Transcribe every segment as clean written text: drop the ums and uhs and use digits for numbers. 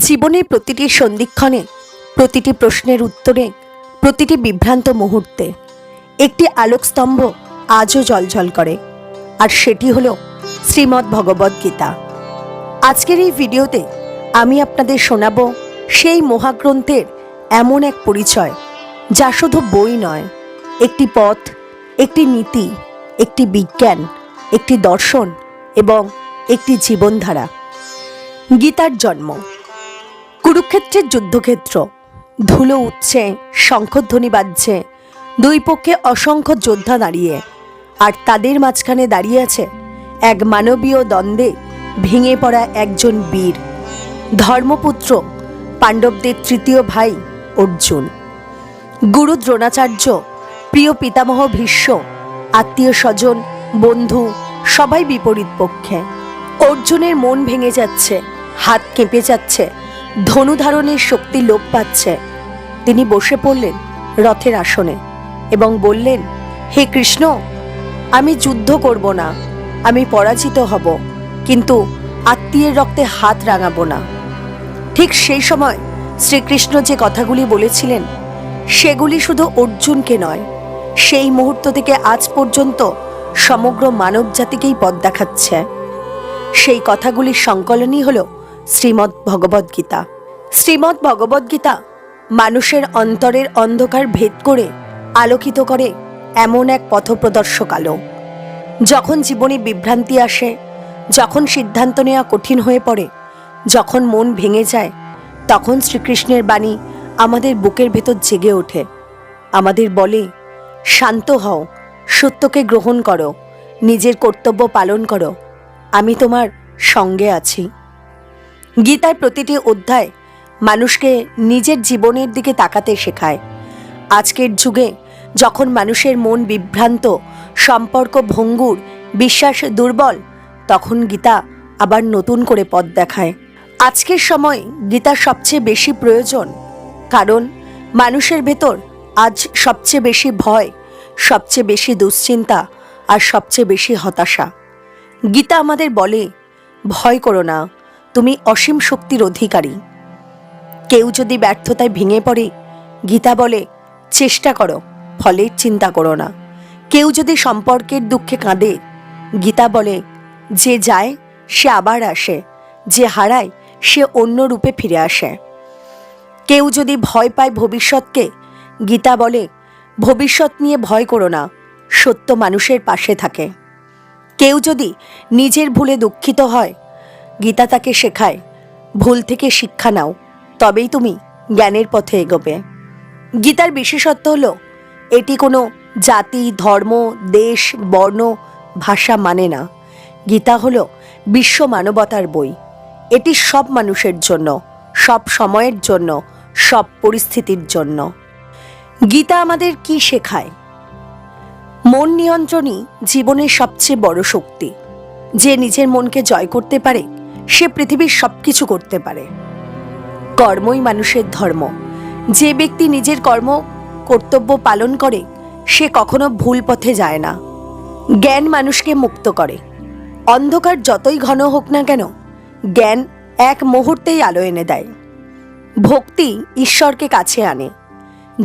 জীবনের প্রতিটি সন্ধিক্ষণে, প্রতিটি প্রশ্নের উত্তরে, প্রতিটি বিভ্রান্ত মুহূর্তে একটি আলোকস্তম্ভ আজও জ্বলজ্বল করে, আর সেটি হলো শ্রীমদ্ ভগবদ্ গীতা। আজকের এই ভিডিওতে আমি আপনাদের শোনাব সেই মহাগ্রন্থের এমন এক পরিচয়, যা শুধু বই নয়, একটি পথ, একটি নীতি, একটি বিজ্ঞান, একটি দর্শন এবং একটি জীবনধারা। গীতার জন্ম কুরুক্ষেত্রের যুদ্ধক্ষেত্র। ধুলো উঠছে, শঙ্খধ্বনি বাজছে, দুই পক্ষে অসংখ্য যোদ্ধা দাঁড়িয়ে, আর তাদের মাঝখানে দাঁড়িয়ে আছে এক মানবীয় দ্বন্দ্বে ভেঙে পড়া একজন বীর, ধর্মপুত্র, পাণ্ডবদের তৃতীয় ভাই অর্জুন। গুরু দ্রোণাচার্য, প্রিয় পিতামহ ভীষ্ম, আত্মীয় স্বজন, বন্ধু সবাই বিপরীত পক্ষে। অর্জুনের মন ভেঙে যাচ্ছে, হাত কেঁপে যাচ্ছে, ধনুধারণের শক্তি লোপ পাচ্ছে। তিনি বসে পড়লেন রথের আসনে এবং বললেন, হে কৃষ্ণ, আমি যুদ্ধ করব না, আমি পরাজিত হব, কিন্তু আত্মীয়ের রক্তে হাত রাঙাবো না। ঠিক সেই সময় শ্রীকৃষ্ণ যে কথাগুলি বলেছিলেন, সেগুলি শুধু অর্জুনকে নয়, সেই মুহূর্ত থেকে আজ পর্যন্ত সমগ্র মানব জাতিকেই পথ দেখাচ্ছে। সেই কথাগুলির সংকলনই হল শ্রীমদ্ ভগবদ্ গীতা। শ্রীমদ্ ভগবদ্ গীতা মানুষের অন্তরের অন্ধকার ভেদ করে আলোকিত করে এমন এক পথপ্রদর্শক আলো। যখন জীবনে বিভ্রান্তি আসে, যখন সিদ্ধান্ত নেওয়া কঠিন হয়ে পড়ে, যখন মন ভেঙে যায়, তখন শ্রীকৃষ্ণের বাণী আমাদের বুকের ভেতর জেগে ওঠে, আমাদের বলে, শান্ত হও, সত্যকে গ্রহণ করো, নিজের কর্তব্য পালন করো, আমি তোমার সঙ্গে আছি। গীতার প্রতিটি অধ্যায় মানুষকে নিজের জীবনের দিকে তাকাতে শেখায়। আজকের যুগে যখন মানুষের মন বিভ্রান্ত, সম্পর্ক ভঙ্গুর, বিশ্বাস দুর্বল, তখন গীতা আবার নতুন করে পথ দেখায়। আজকের সময় গীতা সবচেয়ে বেশি প্রয়োজন, কারণ মানুষের ভেতর আজ সবচেয়ে বেশি ভয়, সবচেয়ে বেশি দুশ্চিন্তা আর সবচেয়ে বেশি হতাশা। গীতা আমাদের বলে, ভয় করো না, তুমি অসীম শক্তির অধিকারী। কেউ যদি ব্যর্থতায় ভেঙে পড়ে, গীতা বলে, চেষ্টা করো, ফলের চিন্তা করো না। কেউ যদি সম্পর্কের দুঃখে কাঁদে, গীতা বলে, যে যায় সে আবার আসে, যে হারায় সে অন্য রূপে ফিরে আসে। কেউ যদি ভয় পায় ভবিষ্যৎকে, গীতা বলে, ভবিষ্যৎ নিয়ে ভয় করো না, সত্য মানুষের পাশে থাকে। কেউ যদি নিজের ভুলে দুঃখিত হয়, গীতা তাকে শেখায়, ভুল থেকে শিক্ষা নাও, তবেই তুমি জ্ঞানের পথে এগোবে। গীতার বিশেষত্ব হলো, এটি কোনো জাতি, ধর্ম, দেশ, বর্ণ, ভাষা মানে না। গীতা হলো বিশ্ব মানবতার বই। এটি সব মানুষের জন্য, সব সময়ের জন্য, সব পরিস্থিতির জন্য। গীতা আমাদের কি শেখায়? মন নিয়ন্ত্রণই জীবনের সবচেয়ে বড় শক্তি। যে নিজের মনকে জয় করতে পারে, সে পৃথিবীর সবকিছু করতে পারে। কর্মই মানুষের ধর্ম। যে ব্যক্তি নিজের কর্তব্য পালন করে, সে কখনো ভুল পথে যায় না। জ্ঞান মানুষকে মুক্ত করে। অন্ধকার যতই ঘন হোক না কেন, জ্ঞান এক মুহূর্তেই আলো এনে দেয়। ভক্তি ঈশ্বরকে কাছে আনে।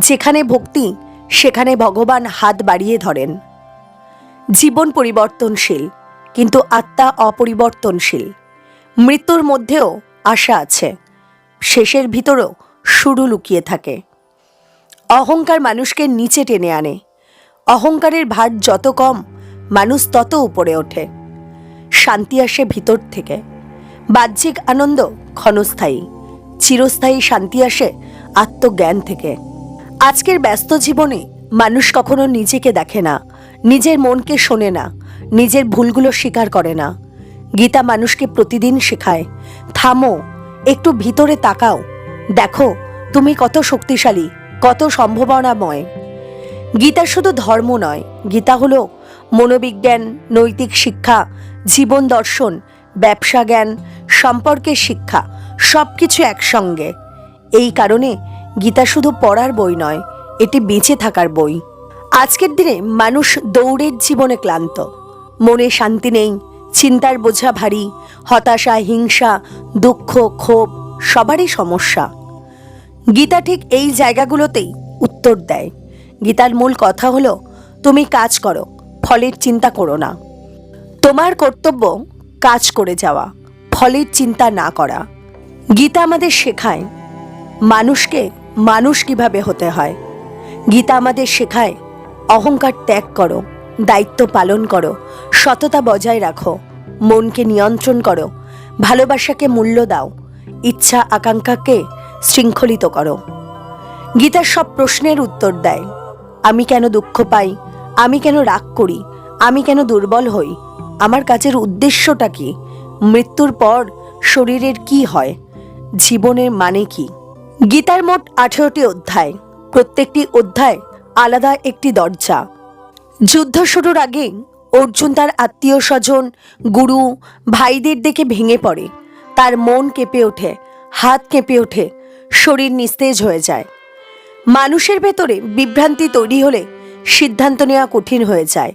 যেখানে ভক্তি, সেখানে ভগবান হাত বাড়িয়ে ধরেন। জীবন পরিবর্তনশীল, কিন্তু আত্মা অপরিবর্তনশীল। মৃত্যুর মধ্যেও আশা আছে, শেষের ভিতরেও শুরু লুকিয়ে থাকে। অহংকার মানুষকে নিচে টেনে আনে। অহংকারের ভার যত কম, মানুষ তত উপরে ওঠে। শান্তি আসে ভিতর থেকে। বাহ্যিক আনন্দ ক্ষণস্থায়ী, চিরস্থায়ী শান্তি আসে আত্মজ্ঞান থেকে। আজকের ব্যস্ত জীবনে মানুষ কখনো নিজেকে দেখে না, নিজের মনকে শোনে না, নিজের ভুলগুলো স্বীকার করে না। গীতা মানুষকে প্রতিদিন শেখায়, থামো, একটু ভিতরে তাকাও, দেখো তুমি কত শক্তিশালী, কত সম্ভাবনাময়। গীতা শুধু ধর্ম নয়, গীতা হলো মনোবিজ্ঞান, নৈতিক শিক্ষা, জীবন দর্শন, ব্যবসা জ্ঞান, সম্পর্কের শিক্ষা, সব কিছু একসঙ্গে। এই কারণে গীতা শুধু পড়ার বই নয়, এটি বেঁচে থাকার বই। আজকের দিনে মানুষ দৌড়ের জীবনে ক্লান্ত, মনে শান্তি নেই, চিন্তার বোঝা ভারী, হতাশা, হিংসা, দুঃখ, ক্ষোভ সবারই সমস্যা। গীতা ঠিক এই জায়গাগুলোতেই উত্তর দেয়। গীতার মূল কথা হলো, তুমি কাজ করো, ফলের চিন্তা করো না। তোমার কর্তব্য কাজ করে যাওয়া, ফলের চিন্তা না করা। গীতা আমাদের শেখায় মানুষকে মানুষ কিভাবে হতে হয়। গীতা আমাদের শেখায় অহংকার ত্যাগ করো, দায়িত্ব পালন করো, সততা বজায় রাখো, মনকে নিয়ন্ত্রণ করো, ভালোবাসাকে মূল্য দাও, ইচ্ছা আকাঙ্ক্ষাকে শৃঙ্খলিত করো। গীতার সব প্রশ্নের উত্তর দেয়। আমি কেন দুঃখ পাই, আমি কেন রাগ করি, আমি কেন দুর্বল হই, আমার কাজের উদ্দেশ্যটা কি, মৃত্যুর পর শরীরের কি হয়, জীবনের মানে কি। গীতার মোট 18টি অধ্যায়, প্রত্যেকটি অধ্যায় আলাদা একটি দরজা। যুদ্ধ শুরুর আগে অর্জুন তার আত্মীয় স্বজন, গুরু, ভাইদের দেখে ভেঙে পড়ে। তার মন কেঁপে ওঠে, হাত কেঁপে ওঠে, শরীর নিস্তেজ হয়ে যায়। মানুষের ভেতরে বিভ্রান্তি তৈরি হলে সিদ্ধান্ত নেওয়া কঠিন হয়ে যায়।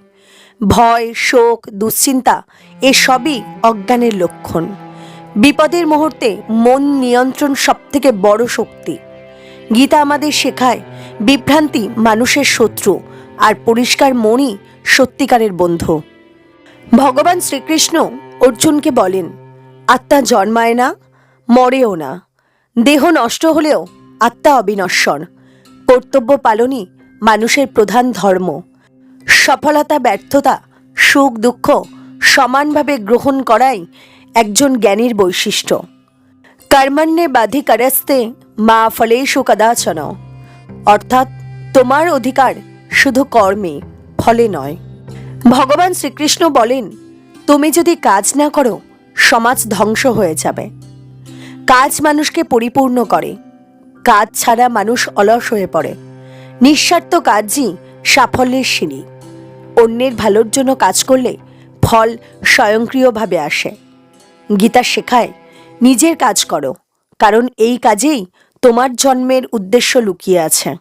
ভয়, শোক, দুশ্চিন্তা এসবই অজ্ঞানের লক্ষণ। বিপদের মুহূর্তে মন নিয়ন্ত্রণ সবথেকে বড় শক্তি। গীতা আমাদের শেখায় বিভ্রান্তি মানুষের শত্রু, আর পরিষ্কার মনই সত্যিকারের বন্ধু। ভগবান শ্রীকৃষ্ণ অর্জুনকে বলেন, আত্মা জন্মায় না, মরেও না। দেহ নষ্ট হলেও আত্মা অবিনশ্বর। কর্তব্য পালনই মানুষের প্রধান ধর্ম। সফলতা, ব্যর্থতা, সুখ দুঃখ সমানভাবে গ্রহণ করাই একজন জ্ঞানীর বৈশিষ্ট্য। কর্মণ্যে বাধিকরস্তে মা ফলেষু কদাচন, অর্থাৎ তোমার অধিকার শুধু কর্মে, ফলে নয়। ভগবান শ্রীকৃষ্ণ বলেন, তুমি যদি কাজ না করো সমাজ ধ্বংস হয়ে যাবে। কাজ মানুষকে পরিপূর্ণ করে। কাজ ছাড়া মানুষ অলস হয়ে পড়ে। নিঃস্বার্থ কাজই সাফল্যের সিঁড়ি। অন্যের ভালোর জন্য কাজ করলে ফল স্বয়ংক্রিয়ভাবে আসে। গীতা শেখায়, নিজের কাজ করো, কারণ এই কাজেই তোমার জন্মের উদ্দেশ্য লুকিয়ে আছে।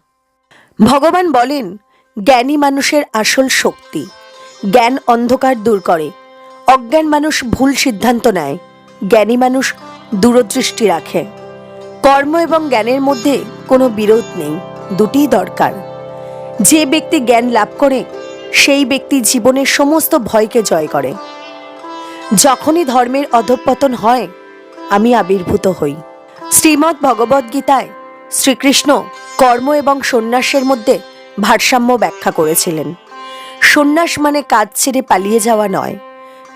ভগবান বলেন, জ্ঞানী মানুষের আসল শক্তি। জ্ঞান অন্ধকার দূর করে। অজ্ঞান মানুষ ভুল সিদ্ধান্ত নেয়, জ্ঞানী মানুষ দূরদৃষ্টি রাখে। কর্ম এবং জ্ঞানের মধ্যে কোনো বিরোধ নেই, দুটিই দরকার। যে ব্যক্তি জ্ঞান লাভ করে সেই ব্যক্তি জীবনের সমস্ত ভয়কে জয় করে। যখনই ধর্মের অধঃপতন হয়, আমি আবির্ভূত হই। শ্রীমদ্ ভগবদ্ গীতায় শ্রীকৃষ্ণ কর্ম এবং সন্ন্যাসের মধ্যে ভারসাম্য ব্যাখ্যা করেছিলেন। সন্ন্যাস মানে কাজ ছেড়ে পালিয়ে যাওয়া নয়,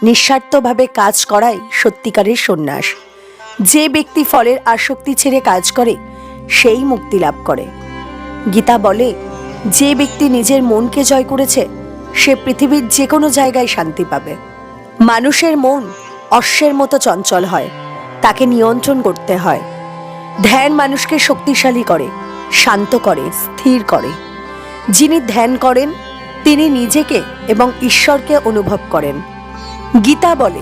নিঃস্বার্থভাবে কাজ করাই সত্যিকারের সন্ন্যাস। যে ব্যক্তি ফলের আসক্তি ছেড়ে কাজ করে সেই মুক্তি লাভ করে। গীতা বলে, যে ব্যক্তি নিজের মনকে জয় করেছে সে পৃথিবীর যে কোনো জায়গায় শান্তি পাবে। মানুষের মন অশ্বের মতো চঞ্চল হয়, তাকে নিয়ন্ত্রণ করতে হয়। ধ্যান মানুষকে শক্তিশালী করে, শান্ত করে, স্থির করে। যিনি ধ্যান করেন তিনি নিজেকে এবং ঈশ্বরকে অনুভব করেন। গীতা বলে,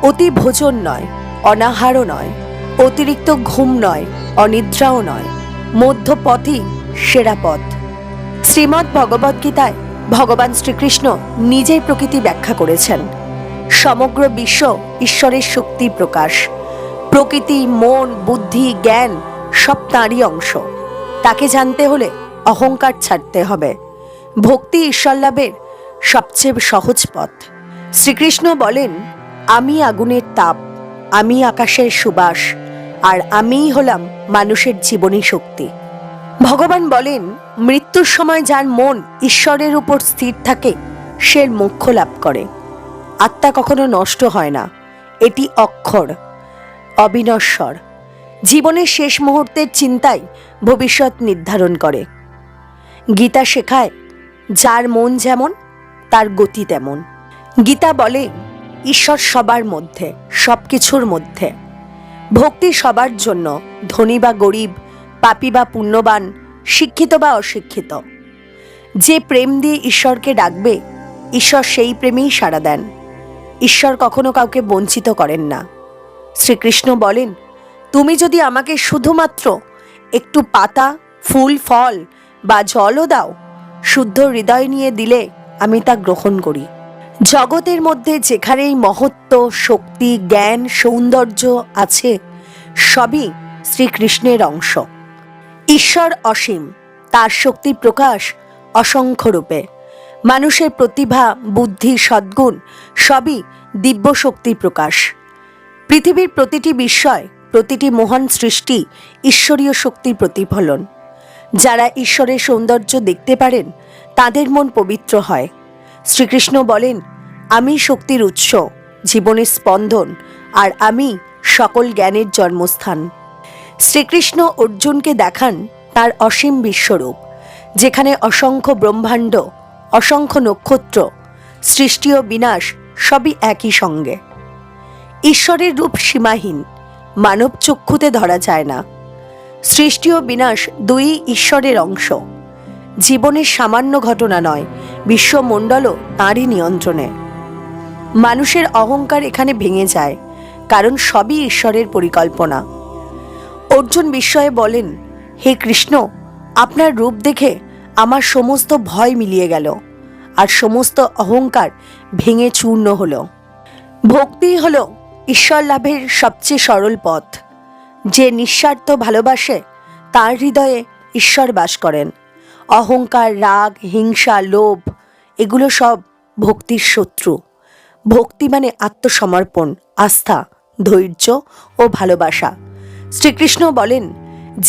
অতি ভোজন নয়, অনাহারও নয়, অতিরিক্ত ঘুম নয়, অনিদ্রাও নয়, মধ্যপথই সেরা পথ। শ্রীমদ্ ভগবদ্গীতায় ভগবান শ্রীকৃষ্ণ নিজের প্রকৃতি ব্যাখ্যা করেছেন। সমগ্র বিশ্ব ঈশ্বরের শক্তি প্রকাশ। প্রকৃতি, মন, বুদ্ধি, জ্ঞান সব তাঁরই অংশ। তাকে জানতে হলে অহংকার ছাড়তে হবে। ভক্তি ঈশ্বর লাভের সবচেয়ে সহজ পথ। শ্রীকৃষ্ণ বলেন, আমি আগুনের তাপ, আমি আকাশের সুবাস, আর আমিই হলাম মানুষের জীবনী শক্তি। ভগবান বলেন, মৃত্যুর সময় যার মন ঈশ্বরের উপর স্থির থাকে সে মোক্ষ লাভ করে। আত্মা কখনো নষ্ট হয় না, এটি অক্ষর, অবিনশ্বর। জীবনের শেষ মুহূর্তের চিন্তাই ভবিষ্যৎ নির্ধারণ করে। গীতা শেখায়, যার মন যেমন তার গতি তেমন। গীতা বলে, ঈশ্বর সবার মধ্যে, সব কিছুর মধ্যে। ভক্তি সবার জন্য, ধনী বা গরিব, পাপী বা পুণ্যবান, শিক্ষিত বা অশিক্ষিত। যে প্রেম দিয়ে ঈশ্বরকে ডাকবে ঈশ্বর সেই প্রেমেই সাড়া দেন। ঈশ্বর কখনো কাউকে বঞ্চিত করেন না। শ্রীকৃষ্ণ বলেন, তুমি যদি আমাকে শুধুমাত্র একটু পাতা, ফুল, ফল বা জলও দাও, শুদ্ধ হৃদয় নিয়ে দিলে আমি তা গ্রহণ করি। জগতের মধ্যে যেখানেই মহত্ব, শক্তি, জ্ঞান, সৌন্দর্য আছে সবই শ্রীকৃষ্ণের অংশ। ঈশ্বর অসীম, তার শক্তির প্রকাশ অসংখ্য রূপে। মানুষের প্রতিভা, বুদ্ধি, সদ্গুণ সবই দিব্য শক্তির প্রকাশ। পৃথিবীর প্রতিটি বিস্ময়, প্রতিটি মহান সৃষ্টি ঈশ্বরীয় শক্তির প্রতিফলন। যারা ঈশ্বরের সৌন্দর্য দেখতে পারেন তাদের মন পবিত্র হয়। শ্রীকৃষ্ণ বলেন, আমি শক্তির উৎস, জীবনের স্পন্দন, আর আমি সকল জ্ঞানের জন্মস্থান। শ্রীকৃষ্ণ অর্জুনকে দেখান তার অসীম বিশ্বরূপ, যেখানে অসংখ্য ব্রহ্মাণ্ড, অসংখ্য নক্ষত্র, সৃষ্টি ও বিনাশ সবই একই সঙ্গে। ঈশ্বরের রূপ সীমাহীন, মানব চক্ষুতে ধরা যায় না। সৃষ্টি ও বিনাশ দুই ঈশ্বরের অংশ। জীবনের সামান্য ঘটনা নয়, বিশ্বমণ্ডলও তাঁরই নিয়ন্ত্রণে। মানুষের অহংকার এখানে ভেঙে যায়, কারণ সবই ঈশ্বরের পরিকল্পনা। অর্জুন বিস্ময়ে বলেন, হে কৃষ্ণ, আপনার রূপ দেখে আমার সমস্ত ভয় মিলিয়ে গেল, আর সমস্ত অহংকার ভেঙে চূর্ণ হলো। ভক্তি হলো ঈশ্বর লাভের সবচেয়ে সরল পথ। যে নিঃস্বার্থ ভালোবাসে তার হৃদয়ে ঈশ্বর বাস করেন। অহংকার, রাগ, হিংসা, লোভ এগুলো সব ভক্তির শত্রু। ভক্তি মানে আত্মসমর্পণ, আস্থা, ধৈর্য ও ভালোবাসা। শ্রীকৃষ্ণ বলেন,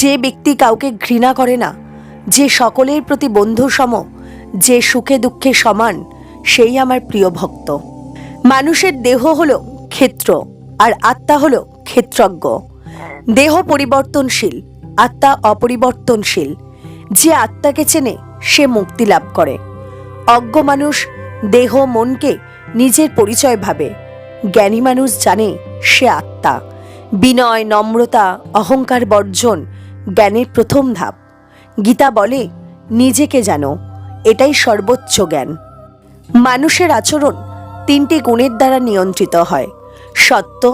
যে ব্যক্তি কাউকে ঘৃণা করে না, যে সকলের প্রতি বন্ধু সম, যে সুখে দুঃখে সমান, সেই আমার প্রিয় ভক্ত। মানুষের দেহ হলো ক্ষেত্র, আর আত্মা হলো ক্ষেত্রজ্ঞ। দেহ পরিবর্তনশীল, আত্মা অপরিবর্তনশীল। যে আত্মাকে চেনে সে মুক্তি লাভ করে। অজ্ঞ মানুষ দেহ মনকে নিজের পরিচয় ভাবে। জ্ঞানী মানুষ জানে সে আত্মা। বিনয়, নম্রতা, অহংকার বর্জন জ্ঞানের প্রথম ধাপ। গীতা বলে, নিজেকে জানো, এটাই সর্বোচ্চ জ্ঞান। মানুষের আচরণ তিনটি গুণের দ্বারা নিয়ন্ত্রিত হয়: সত্ত্ব,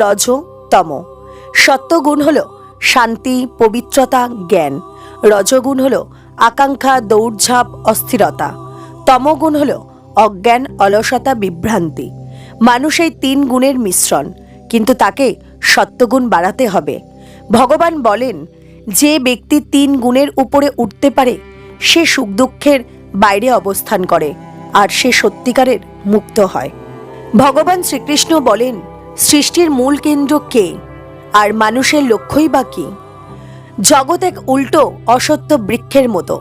রজ, তম। সত্ত্বগুণ হল শান্তি, পবিত্রতা, জ্ঞান। রজগুণ হল আকাঙ্ক্ষা, দৌড়ঝাঁপ, অস্থিরতা। তমগুণ হল অজ্ঞান, অলসতা, বিভ্রান্তি। মানুষ এই তিন গুণের মিশ্রণ, কিন্তু তাকে সত্ত্বগুণ বাড়াতে হবে। ভগবান বলেন, যে ব্যক্তি তিন গুণের উপরে উঠতে পারে সে সুখ দুঃখের বাইরে অবস্থান করে, আর সে সত্যিকারের মুক্ত হয়। ভগবান শ্রীকৃষ্ণ বলেন, সৃষ্টির মূল কেন্দ্র কে, আর মানুষের লক্ষ্যই বা কি? জগৎ এক উল্টো অসত্য বৃক্ষের মতো,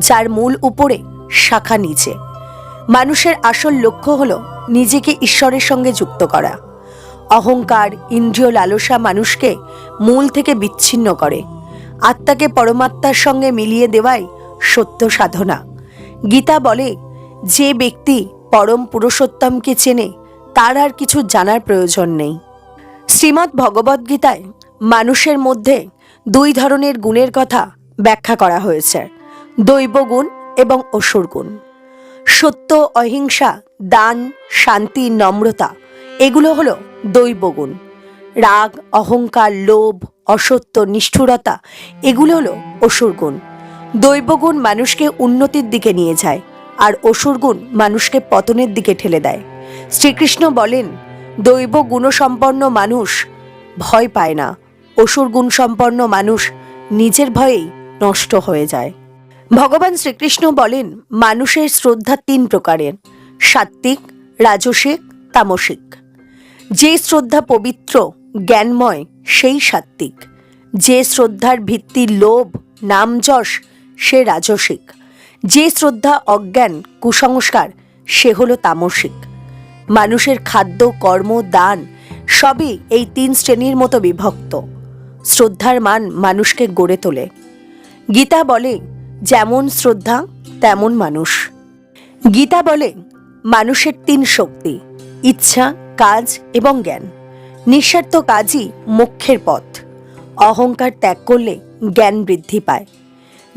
যার মূল উপরে, শাখা নিচে। মানুষের আসল লক্ষ্য হল নিজেকে ঈশ্বরের সঙ্গে যুক্ত করা। অহংকার, ইন্দ্রিয় লালসা মানুষকে মূল থেকে বিচ্ছিন্ন করে। আত্মাকে পরমাত্মার সঙ্গে মিলিয়ে দেওয়াই সত্য সাধনা। গীতা বলে, যে ব্যক্তি পরম পুরুষোত্তমকে চেনে তার আর কিছু জানার প্রয়োজন নেই। শ্রীমদ্ ভগবদ্গীতায় মানুষের মধ্যে দুই ধরনের গুণের কথা ব্যাখ্যা করা হয়েছে: দৈবগুণ এবং অসুরগুণ। সত্য, অহিংসা, দান, শান্তি, নম্রতা এগুলো হলো দৈবগুণ। রাগ, অহংকার, লোভ, অসত্য, নিষ্ঠুরতা এগুলো হলো অসুরগুণ। দৈবগুণ মানুষকে উন্নতির দিকে নিয়ে যায়, আর অসুরগুণ মানুষকে পতনের দিকে ঠেলে দেয়। শ্রীকৃষ্ণ বলেন, দৈব গুণসম্পন্ন মানুষ ভয় পায় না, অসুর গুণসম্পন্ন মানুষ নিজের ভয়েই নষ্ট হয়ে যায়। ভগবান শ্রীকৃষ্ণ বলেন, মানুষের শ্রদ্ধা তিন প্রকারের: সাত্ত্বিক, রাজসিক, তামসিক। যে শ্রদ্ধা পবিত্র, জ্ঞানময়, সেই সাত্ত্বিক। যে শ্রদ্ধার ভিত্তি লোভ, নাম যশ, সে রাজসিক। যে শ্রদ্ধা অজ্ঞান, কুসংস্কার, সে হলো তামসিক। মানুষের খাদ্য, কর্ম, দান সবই এই তিন শ্রেণীর মতো বিভক্ত। শ্রদ্ধার মান মানুষকে গড়ে তোলে। গীতা বলে, যেমন শ্রদ্ধা তেমন মানুষ। গীতা বলে, মানুষের তিন শক্তি: ইচ্ছা, কাজ এবং জ্ঞান। নিঃস্বার্থ কাজই মোক্ষের পথ। অহংকার ত্যাগ করলে জ্ঞান বৃদ্ধি পায়।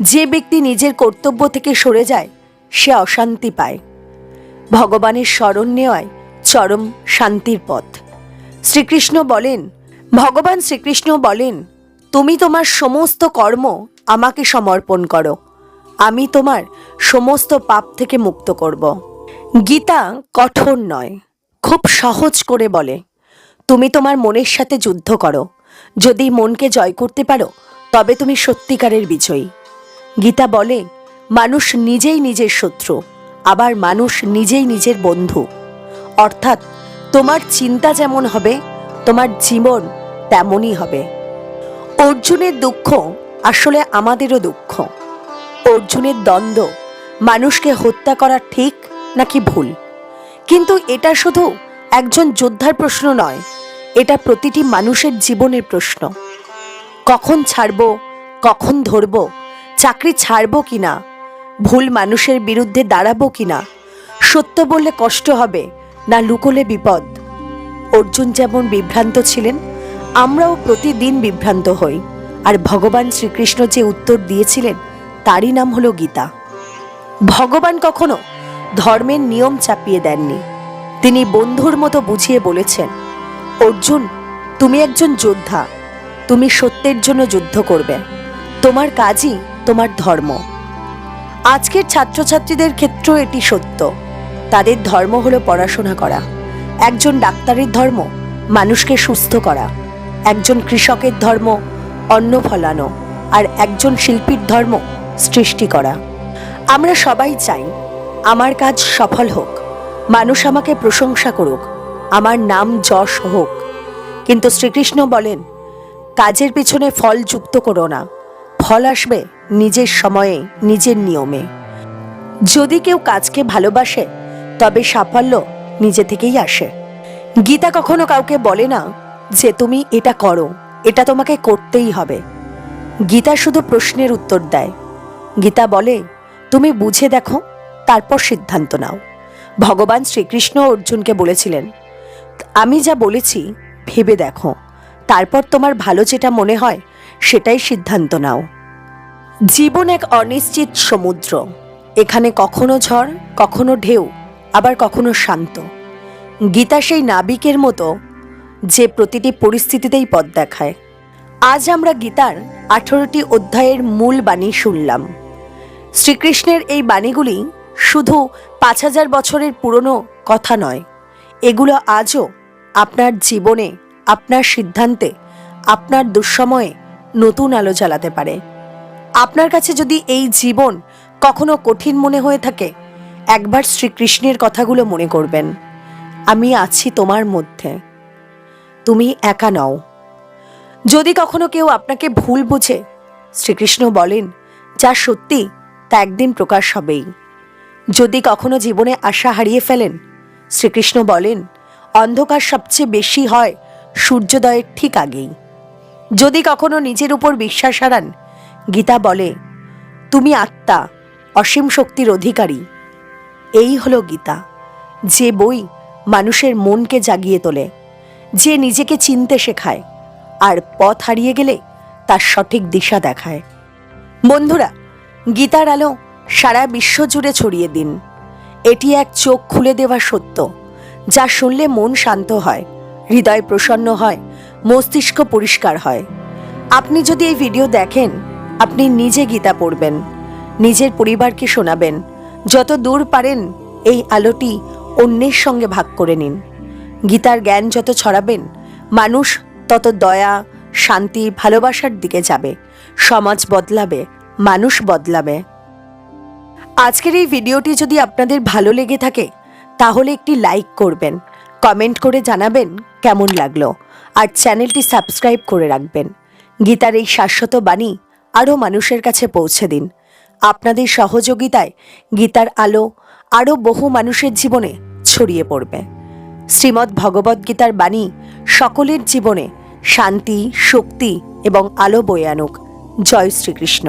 যে ব্যক্তি নিজের কর্তব্য থেকে সরে যায় সে অশান্তি পায়। ভগবানের শরণ নেওয়ায় চরম শান্তির পথ। ভগবান শ্রীকৃষ্ণ বলেন, তুমি তোমার সমস্ত কর্ম আমাকে সমর্পণ করো, আমি তোমার সমস্ত পাপ থেকে মুক্ত করব। গীতা কঠোর নয়, খুব সহজ করে বলে, তুমি তোমার মনের সাথে যুদ্ধ করো, যদি মনকে জয় করতে পারো তবে তুমি সত্যিকারের বিজয়ী। গীতা বলে, মানুষ নিজেই নিজের শত্রু, আবার মানুষ নিজেই নিজের বন্ধু। অর্থাৎ তোমার চিন্তা যেমন হবে তোমার জীবন তেমনই হবে। অর্জুনের দুঃখ আসলে আমাদেরও দুঃখ। অর্জুনের দ্বন্দ্ব, মানুষকে হত্যা করা ঠিক নাকি ভুল। কিন্তু এটা শুধু একজন যোদ্ধার প্রশ্ন নয়, এটা প্রতিটি মানুষের জীবনের প্রশ্ন। কখন ছাড়বো, কখন ধরবো, চাকরি ছাড়বো কিনা, ভুল মানুষের বিরুদ্ধে দাঁড়াবো কিনা, সত্য বললে কষ্ট হবে না লুকোলে বিপদ। অর্জুন যেমন বিভ্রান্ত ছিলেন, আমরাও প্রতিদিন বিভ্রান্ত হই। আর ভগবান শ্রীকৃষ্ণ যে উত্তর দিয়েছিলেন তারই নাম হলো গীতা। ভগবান কখনো ধর্মের নিয়ম চাপিয়ে দেননি, তিনি বন্ধুর মতো বুঝিয়ে বলেছেন, অর্জুন, তুমি একজন যোদ্ধা, তুমি সত্যের জন্য যুদ্ধ করবে, তোমার কাজই তোমার ধর্ম। আজকের ছাত্রছাত্রীদের ক্ষেত্রেও এটি সত্য। তাদের ধর্ম হলো পড়াশোনা করা, একজন ডাক্তারের ধর্ম মানুষকে সুস্থ করা, একজন কৃষকের ধর্ম অন্ন ফলানো, আর একজন শিল্পীর ধর্ম সৃষ্টি করা। আমরা সবাই চাই আমার কাজ সফল হোক, মানুষ আমাকে প্রশংসা করুক, আমার নাম যশ হোক। কিন্তু শ্রীকৃষ্ণ বলেন, কাজের পিছনে ফল যুক্ত করো না, ফল আসবে নিজের সময়ে, নিজের নিয়মে। যদি কেউ কাজকে ভালোবাসে তবে সাফল্য নিজে থেকেই আসে। গীতা কখনো কাউকে বলে না যে তুমি এটা করো, এটা তোমাকে করতেই হবে। গীতা শুধু প্রশ্নের উত্তর দেয়। গীতা বলে, তুমি বুঝে দেখো, তারপর সিদ্ধান্ত নাও। ভগবান শ্রীকৃষ্ণ অর্জুনকে বলেছিলেন, আমি যা বলেছি ভেবে দেখো, তারপর তোমার ভালো যেটা মনে হয় সেটাই সিদ্ধান্ত নাও। জীবন এক অনিশ্চিত সমুদ্র, এখানে কখনো ঝড়, কখনো ঢেউ, আবার কখনো শান্ত। গীতা সেই নাবিকের মতো যে প্রতিটি পরিস্থিতিতেই পথ দেখায়। আজ আমরা গীতার 18টি অধ্যায়ের মূল বাণী শুনলাম। শ্রীকৃষ্ণের এই বাণীগুলি শুধু 5000 বছরের পুরনো কথা নয়, এগুলো আজও আপনার জীবনে, আপনার সিদ্ধান্তে, আপনার দুঃসময়ে নতুন আলো জ্বালাতে পারে। আপনার কাছে যদি এই জীবন কখনো কঠিন মনে হয়ে থাকে, একবার শ্রীকৃষ্ণের কথাগুলো মনে করবেন। আমি আছি তোমার মধ্যে, তুমি একা নও। যদি কখনো কেউ আপনাকে ভুল বোঝে, শ্রীকৃষ্ণ বলেন, যা সত্যি তা একদিন প্রকাশ হবেই। যদি কখনো জীবনে আশা হারিয়ে ফেলেন, শ্রীকৃষ্ণ বলেন, অন্ধকার সবচেয়ে বেশি হয় সূর্যোদয়ের ঠিক আগেই। যদি কখনো নিজের উপর বিশ্বাস হারান, গীতা বলে, তুমি আত্মা, অসীম শক্তির অধিকারী। এই হলো গীতা, যে বই মানুষের মনকে জাগিয়ে তোলে, যে নিজেকে চিনতে শেখায়, আর পথ হারিয়ে গেলে তার সঠিক দিশা দেখায়। বন্ধুরা, গীতার আলো সারা বিশ্ব জুড়ে ছড়িয়ে দিন। এটি এক চোখ খুলে দেওয়া সত্য, যা শুনলে মন শান্ত হয়, হৃদয় প্রসন্ন হয়, মস্তিষ্ক পরিষ্কার হয়। আপনি যদি এই ভিডিও দেখেন, আপনি নিজে গীতা পড়বেন, নিজের পরিবারকে শোনাবেন। যত দূর পারেন এই আলোটি অন্যের সঙ্গে ভাগ করে নিন। গীতার জ্ঞান যত ছড়াবেন, মানুষ তত দয়া, শান্তি, ভালোবাসার দিকে যাবে। সমাজ বদলাবে, মানুষ বদলাবে। আজকের এই ভিডিওটি যদি আপনাদের ভালো লেগে থাকে তাহলে একটি লাইক করবেন, কমেন্ট করে জানাবেন কেমন লাগলো, আর চ্যানেলটি সাবস্ক্রাইব করে রাখবেন। গীতার এই শাশ্বত বাণী আরও মানুষের কাছে পৌঁছে দিন। আপনাদের সহযোগিতায় গীতার আলো আরও বহু মানুষের জীবনে ছড়িয়ে পড়বে। শ্রীমদ্ ভগবদ্ গীতার বাণী সকলের জীবনে শান্তি, শক্তি এবং আলো বয়ে আনুক। জয় শ্রীকৃষ্ণ।